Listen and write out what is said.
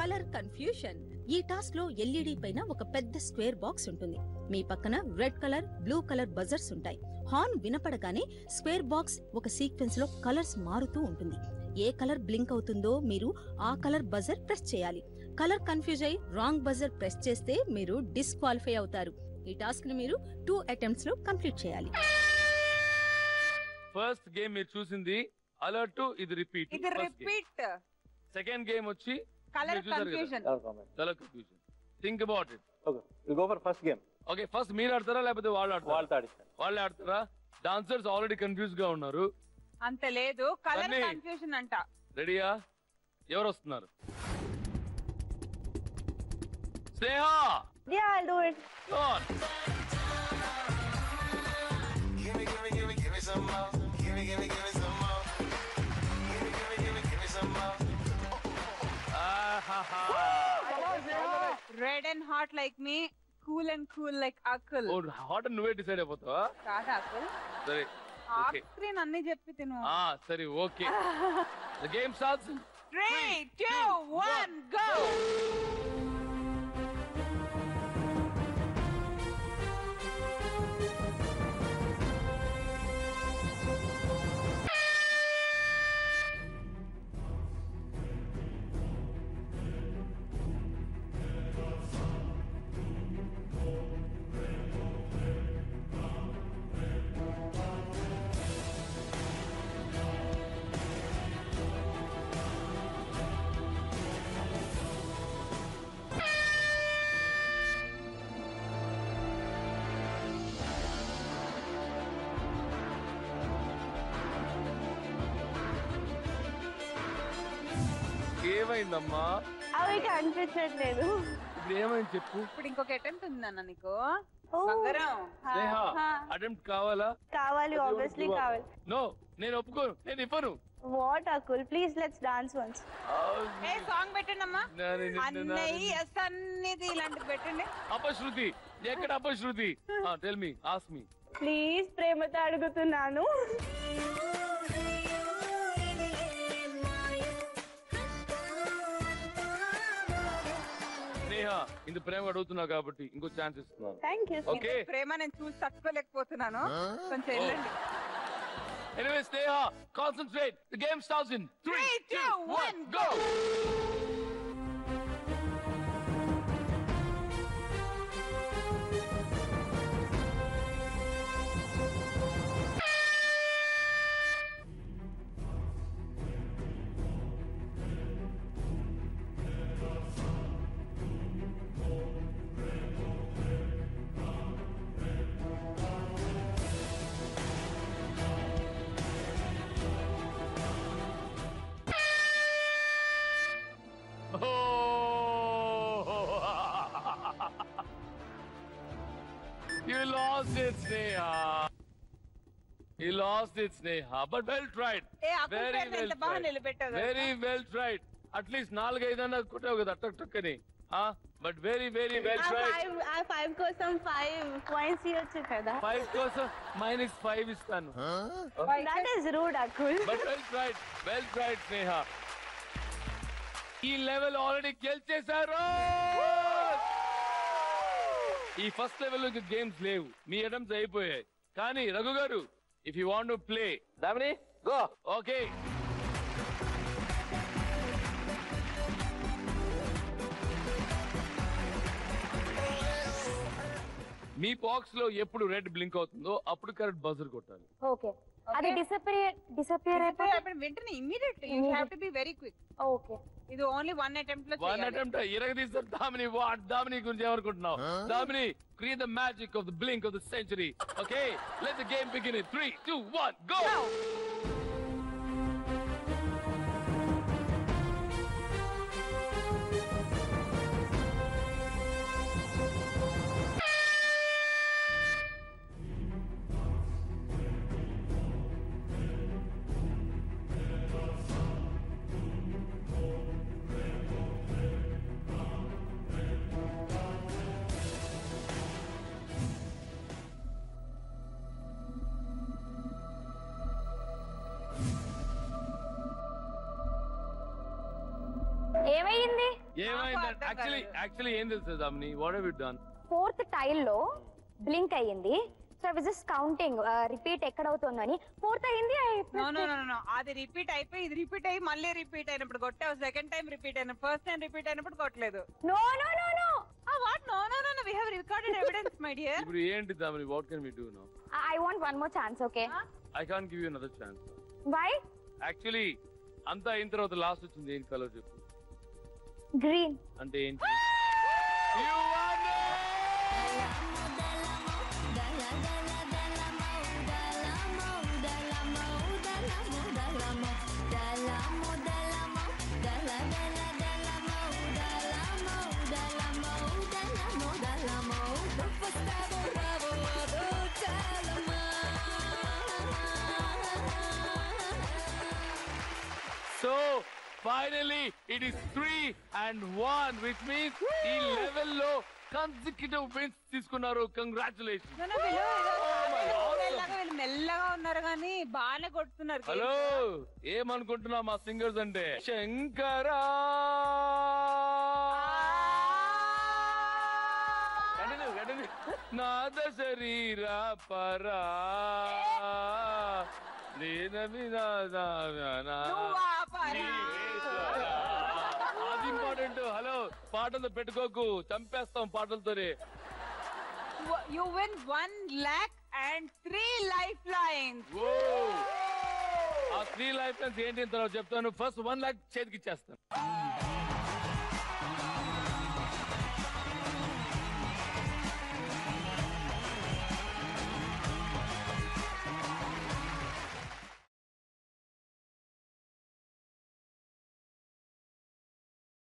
Colour confusion. ఈ task లో LED పైన ఒక పెద్ద స్క్వేర్ బాక్స్ ఉంటుంది. మీ పక్కన red colour, blue colour buzzers ఉంటాయి. హార్న్ వినపడగానే స్క్వేర్ బాక్స్ ఒక సీక్వెన్స్ లో కలర్స్ మారుతూ ఉంటుంది. ఏ కలర్ బ్లింక్ అవుతుందో మీరు ఆ కలర్ బజర్ ప్రెస్ చేయాలి. కలర్ కన్ఫ్యూజ్ అయి రాంగ్ బజర్ ప్రెస్ చేస్తే మీరు డిస్క్వాలిఫై అవుతారు. ఈ టాస్క్ ని మీరు 2 అటెంప్ట్స్ లో కంప్లీట్ చేయాలి. ఫస్ట్ గేమ్ మీరు చూసింది అలర్ట్, ఇది రిపీట్. సెకండ్ గేమ్ వచ్చి colour confusion. Think about it. Okay, will go for first game. Okay, first మీరు ఆడతారా లేకపోతే వాళ్ళు ఆడతారా? వాళ్ళే ఆడతారా? డాన్సర్స్ ఆల్రెడీ కన్ఫ్యూజ్ గా ఉన్నారు. అంత లేదు, కలర్ కన్ఫ్యూజన్ అంట. రెడీయా? ఎవరు వస్తున్నారు? స్నేహ. Yeah, I'll do it. Go on. Give me some more. Give me some more. Give me some more. Red and hot like me, cool and cool like Akul. Oh, hot and నువ్వే decide అయిపోతావా? కాదా Akul? సరే. Off screen అన్ని చెప్పి తిను. సరే, okay. The game starts in 3, 2, 1, go. ఏమైందమ్మా? అవి కనిపించట్లేదు. ఇప్పుడు ఏమైంది చెప్పు. ఇప్పుడు ఇంకొక అటెంప్ట్ ఉందన్న నీకు. బంగారం. స్నేహ, అటెంప్ట్ కావాలా? కావాలి, ఆబ్వియస్లీ కావాలి. నో, నేను ఒప్పుకోను, నేను ఇవ్వను. వాట్ అకుల్, ప్లీజ్ లెట్స్ డాన్స్ వన్స్. ఏ సాంగ్ పెట్టండి అమ్మా. అన్నయ్య సన్నిధి ఇలాంటిది పెట్టండి. అపశృతి, ఎక్కడ అపశృతి? Tell me, ask me. Please, ప్రేమతో అడుగుతున్నాను. ఇంత ప్రేమ అడుగుతున్నావు కాబట్టి ఇంకో ఛాన్స్ ఇస్తున్నాను. Thank you. ఓకే, ప్రేమ నేను చూసి తట్టుకోలేకపోతున్నాను, కొంచెం వెళ్ళండి. Anyway, Sneha, concentrate. The game starts in 3, 2, 1, go. You lost it, Sneha. You lost it, Sneha. But well tried. Very well tried. Very well tried. At least 4-5 అన్న కొట్టావు కదా టక్ టక్ అని. But very well tried. ఆ 5 కోసం 5 points ఇవ్వచ్చు కదా. 5 కోసం -5 ఇస్తాను. That is rude, Akul. But well tried, Sneha. ఈ లెవెల్ ఆల్రెడీ గెలిచేశారు. ఈ ఫస్ట్ లెవెల్ లో గేమ్స్ లేవు, మీ అటెంప్ట్స్ అయిపోయాయి. కానీ రఘు గారు, if you want to play, Damini go. Okay. Me box లో ఎప్పుడు రెడ్ బ్లింక్ అవుతుందో అప్పుడు కరెక్ట్ బజర్ కొట్టాలి. ఓకే, అది డిసపియర్ అయిపోయి వెంటనే immediate you have to be very quick. Okay, ఇది ఓన్లీ 1 అటెంప్ట్ లో చేయాలి. 1 అటెంప్ట్ ఇరగదీస్తారు. దామిని గురించి ఏమనుకుంటున్నావు? Damini, create the magic of the blink of the century. Okay, let the game begin in 3, 2, 1, go. ఏమైంది? ఏమైంది యాక్చువల్లీ ఏం తెలుసు దామ్ని? What have you done? 4th tile లో బ్లింక్ అయ్యింది. So I was just counting repeat ఎక్కడ అవుతుందని. 4th అయ్యింది. నో అది రిపీట్ అయిపోయి ఇది రిపీట్ అయ్యి మళ్ళీ రిపీట్ అయినప్పుడు కొట్టావు. సెకండ్ టైం రిపీట్ అయిన ఫస్ట్ టైం రిపీట్ అయినప్పుడు కొట్టలేదు. No no no no what no we have recorded evidence my dear. ఇప్పుడు ఏంటి దామ్ని? What can we do now? I want one more chance. Okay I can't give you another chance. Why? Actually అంతా అయిన తర్వాత last వచ్చింది ఏం colour చెప్పు? Green. అంటే ఏంటి? You won it! So finally it is 3-1, which means ఈ level లో consecutive wins తీసుకున్నారు. Congratulations. వీళ్ళు మెల్లగా ఉన్నారు కానీ బాగానే కొడుతున్నారు. హలో ఏమనుకుంటున్నా మా సింగర్స్ అంటే? శంకరా నాద శరీర పరా అది ఇంపార్టెంట్. హలో పాటలు పెట్టుకోకు, చంపేస్తాం పాటలతోనే. You win 1 lakh and 3 lifelines. ఆ 3 lifelines ఏంటి తర్వాత చెప్తాను. ఫస్ట్ 1 lakh చేతికి ఇచ్చేస్తాను.